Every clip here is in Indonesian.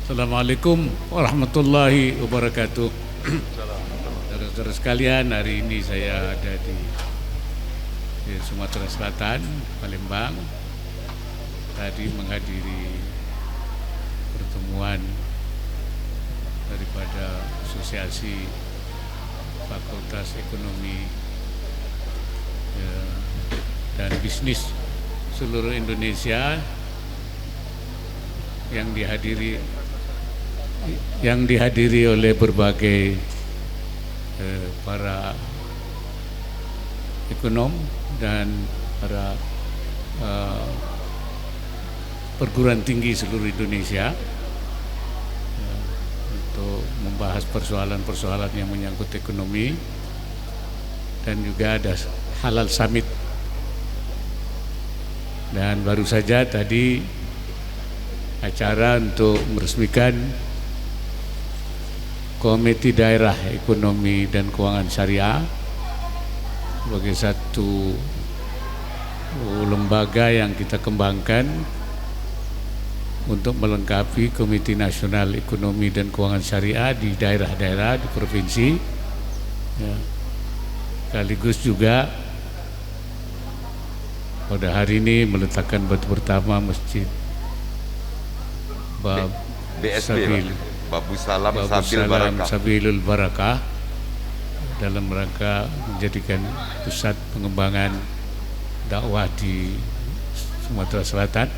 Assalamualaikum warahmatullahi wabarakatuh. Saudara-saudara sekalian, hari ini saya ada di Sumatera Selatan, Palembang. Tadi menghadiri pertemuan daripada Asosiasi Fakultas Ekonomi dan Bisnis seluruh Indonesia yang dihadiri oleh berbagai para ekonom dan para perguruan tinggi seluruh Indonesia untuk membahas persoalan-persoalan yang menyangkut ekonomi, dan juga ada Halal Summit. Dan baru saja tadi acara untuk meresmikan Komite Daerah Ekonomi dan Keuangan Syariah sebagai satu lembaga yang kita kembangkan untuk melengkapi Komite Nasional Ekonomi dan Keuangan Syariah di daerah-daerah di provinsi, ya. Sekaligus juga pada hari ini meletakkan batu pertama Masjid BSB, Babu Salam Sabilul Barakah, dalam rangka menjadikan pusat pengembangan dakwah di Sumatera Selatan,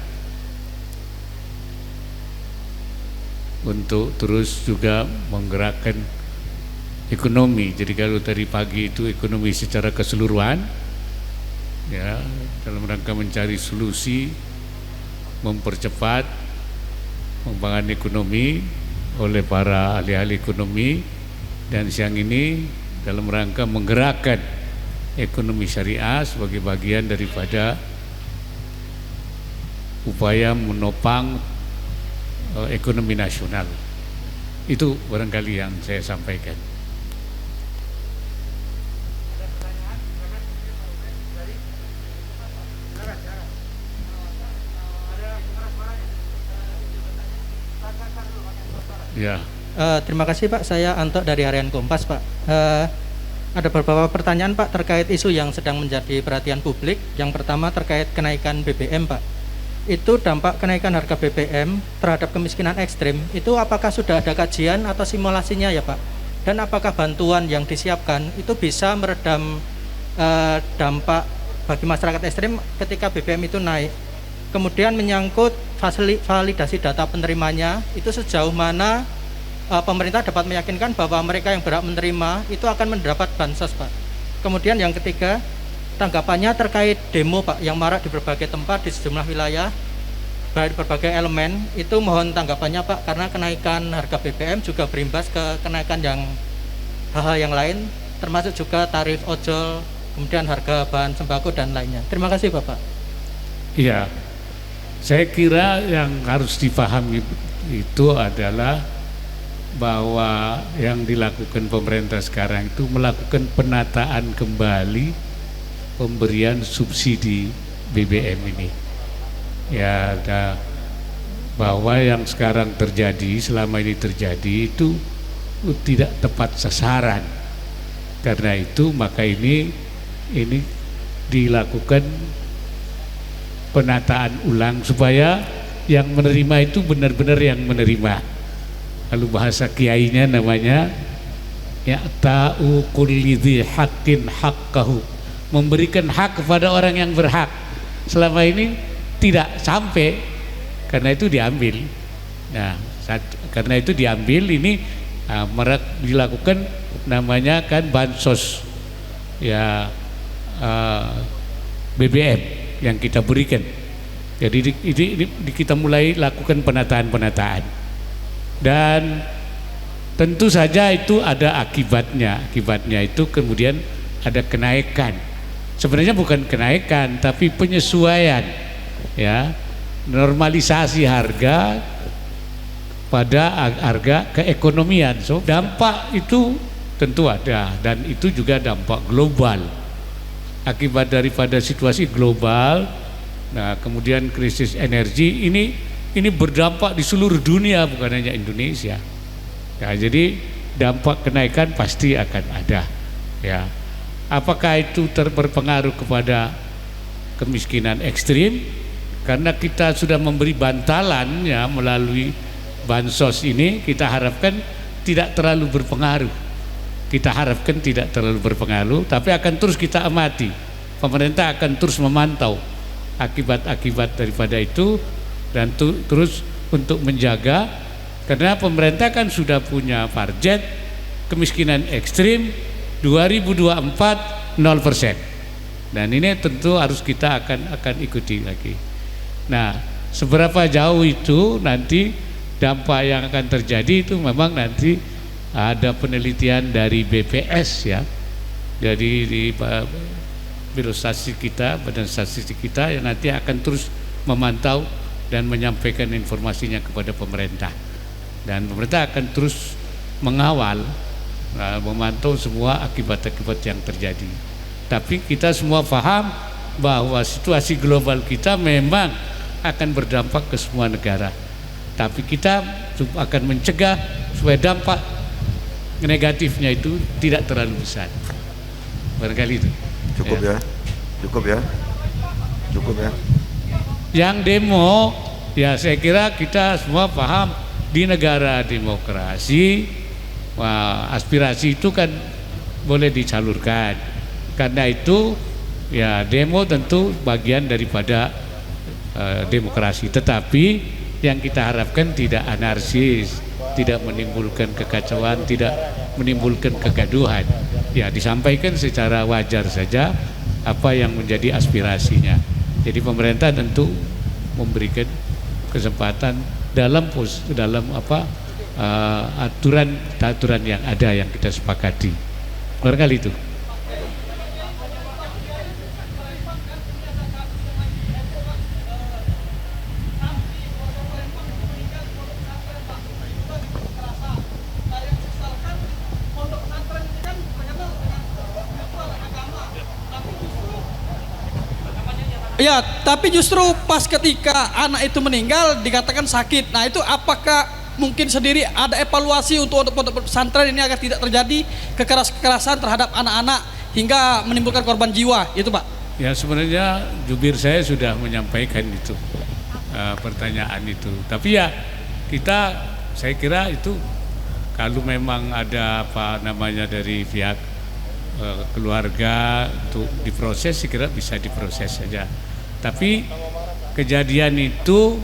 untuk terus juga menggerakkan ekonomi. Jadi kalau tadi pagi itu ekonomi secara keseluruhan, ya, dalam rangka mencari solusi mempercepat pengembangan ekonomi oleh para ahli-ahli ekonomi, dan siang ini dalam rangka menggerakkan ekonomi syariah sebagai bagian daripada upaya menopang ekonomi nasional. Itu barangkali yang saya sampaikan. Ya. Terima kasih Pak, saya Anto dari Harian Kompas Pak. Ada beberapa pertanyaan Pak terkait isu yang sedang menjadi perhatian publik. Yang pertama terkait kenaikan BBM Pak. Itu dampak kenaikan harga BBM terhadap kemiskinan ekstrim, itu apakah sudah ada kajian atau simulasinya ya Pak? Dan apakah bantuan yang disiapkan itu bisa meredam dampak bagi masyarakat ekstrim ketika BBM itu naik? Kemudian menyangkut validasi data penerimanya, itu sejauh mana pemerintah dapat meyakinkan bahwa mereka yang berhak menerima itu akan mendapat bansos Pak. Kemudian yang ketiga, tanggapannya terkait demo Pak yang marak di berbagai tempat di sejumlah wilayah, baik berbagai elemen, itu mohon tanggapannya Pak, karena kenaikan harga BBM juga berimbas ke kenaikan yang hal-hal yang lain, termasuk juga tarif ojol, kemudian harga bahan sembako dan lainnya. Terima kasih Bapak. Iya. Saya kira yang harus dipahami itu adalah bahwa yang dilakukan pemerintah sekarang itu melakukan penataan kembali pemberian subsidi BBM ini. Ya, bahwa yang sekarang terjadi, selama ini terjadi itu tidak tepat sasaran. Karena itu maka ini dilakukan penataan ulang supaya yang menerima itu benar-benar yang menerima. Kalau bahasa kiainya namanya ya'ta'u kulli dzi haqqin haqqahu, memberikan hak kepada orang yang berhak. Selama ini tidak sampai, karena itu diambil. Nah, karena itu diambil ini dilakukan namanya kan bansos ya, BBM yang kita berikan. Jadi kita mulai lakukan penataan, dan tentu saja itu ada akibatnya. Akibatnya itu kemudian ada kenaikan. Sebenarnya bukan kenaikan, tapi penyesuaian, ya, normalisasi harga pada harga keekonomian. So dampak itu tentu ada, dan itu juga dampak global akibat daripada situasi global. Nah, kemudian krisis energi ini berdampak di seluruh dunia, bukan hanya Indonesia. Ya, jadi dampak kenaikan pasti akan ada. Ya, apakah itu berpengaruh kepada kemiskinan ekstrim? Karena kita sudah memberi bantalan ya melalui bansos ini, kita harapkan tidak terlalu berpengaruh. Kita harapkan tidak terlalu berpengaruh, tapi akan terus kita amati. Pemerintah akan terus memantau akibat-akibat daripada itu, dan terus untuk menjaga, karena pemerintah kan sudah punya target kemiskinan ekstrim 2024 0%. Dan ini tentu harus kita akan ikuti lagi. Nah, seberapa jauh itu nanti dampak yang akan terjadi itu memang nanti ada penelitian dari BPS ya, jadi di Biro Statistik kita, Badan Statistik kita yang nanti akan terus memantau dan menyampaikan informasinya kepada pemerintah, dan pemerintah akan terus mengawal, memantau semua akibat-akibat yang terjadi. Tapi kita semua paham bahwa situasi global kita memang akan berdampak ke semua negara. Tapi kita akan mencegah supaya dampak negatifnya itu tidak terlalu besar. Barangkali itu. Cukup ya. Cukup ya. Yang demo, ya saya kira kita semua paham di negara demokrasi, aspirasi itu kan boleh disalurkan. Karena itu ya demo tentu bagian daripada demokrasi. Tetapi yang kita harapkan tidak anarkis, tidak menimbulkan kekacauan, tidak menimbulkan kegaduhan. Ya disampaikan secara wajar saja apa yang menjadi aspirasinya. Jadi pemerintah tentu memberikan kesempatan dalam aturan yang ada yang kita sepakati. Barangkali itu. Ya, tapi justru pas ketika anak itu meninggal dikatakan sakit. Nah, itu apakah mungkin sendiri ada evaluasi untuk pondok pesantren ini agar tidak terjadi kekerasan terhadap anak-anak hingga menimbulkan korban jiwa, itu Pak? Ya, sebenarnya jubir saya sudah menyampaikan itu, pertanyaan itu. Tapi ya saya kira itu kalau memang ada dari pihak keluarga untuk diproses, saya kira bisa diproses saja. Tapi kejadian itu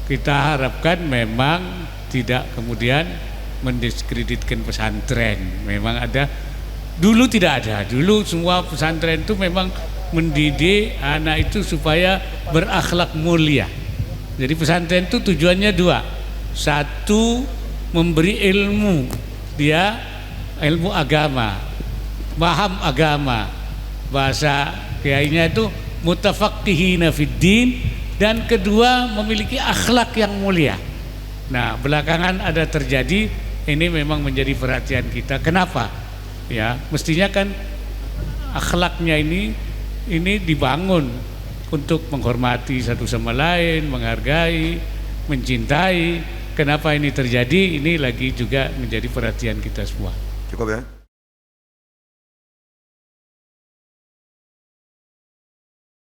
kita harapkan memang tidak kemudian mendiskreditkan pesantren. Memang ada, dulu tidak ada, dulu semua pesantren itu memang mendidik anak itu supaya berakhlak mulia. Jadi pesantren itu tujuannya dua. Satu, memberi ilmu, dia ilmu agama, paham agama, bahasa kiainya itu mutafaqqihina fiddin, dan kedua memiliki akhlak yang mulia. Nah, belakangan ada terjadi, ini memang menjadi perhatian kita. Kenapa? Ya, mestinya kan akhlaknya ini dibangun untuk menghormati satu sama lain, menghargai, mencintai. Kenapa ini terjadi? Ini lagi juga menjadi perhatian kita semua. Cukup ya.